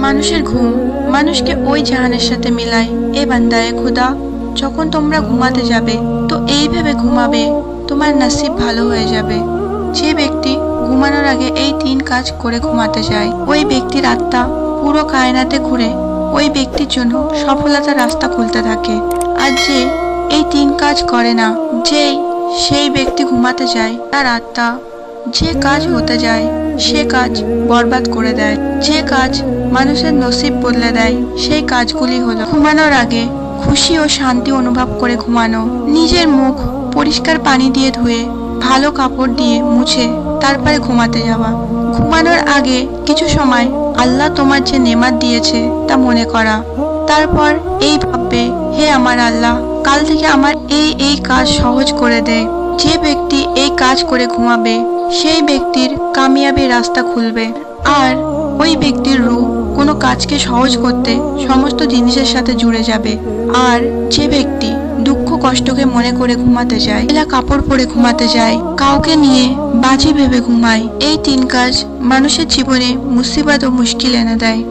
মানুষের ঘুম মানুষকে ওই জাহানের সাথে মিলায়। এ বান্দায়ে খুদা, যখন তোমরা ঘুমাতে যাবে তো এই ভেবে ঘুমাবে তোমার নসিব ভালো হয়ে যাবে। যে ব্যক্তি ঘুমানোর আগে এই 3 কাজ করে ঘুমাতে যায়, ওই ব্যক্তির আত্মা পুরো কায়নাতে ঘুরে ওই ব্যক্তির জন্য সফলতার রাস্তা খুলতে থাকে। আর যে এই 3 কাজ করে না, সেই ব্যক্তি ঘুমাতে যায়, তার আত্মা যে কাজ হতে যায় সে কাজ বরবাদ করে দেয়। যে কাজ মানুষের নসিব বদলে দেয় সেই কাজগুলি হলো ঘুমানোর আগে খুশি ও শান্তি অনুভব করে ঘুমানো, নিজের মুখ পরিষ্কার পানি দিয়ে ধুয়ে ভালো কাপড় দিয়ে মুছে তারপরে ঘুমাতে যাওয়া, ঘুমানোর আগে কিছু সময় আল্লাহ তোমার যে নেমাত দিয়েছে তা মনে করা, তারপর এই ভাববে, হে আমার আল্লাহ, কাল থেকে আমার এই কাজ সহজ করে দে। যে ব্যক্তি এই কাজ করে ঘুমাবে সেই ব্যক্তির কামিয়াবি রাস্তা খুলবে। আর ওই ব্যক্তির রূহ কোনো কাজকে সহজ করতে সমস্ত জিনিসের সাথে জুড়ে যাবে। আর যে ব্যক্তি দুঃখ কষ্টকে মনে করে ঘুমাতে যায়, এলা কাপড় পরে ঘুমাতে যায়, কাউকে নিয়ে বাজি ভেবে ঘুমায়, এই 3 কাজ মানুষের জীবনে মুসিবত ও মুশকিল এনে দেয়।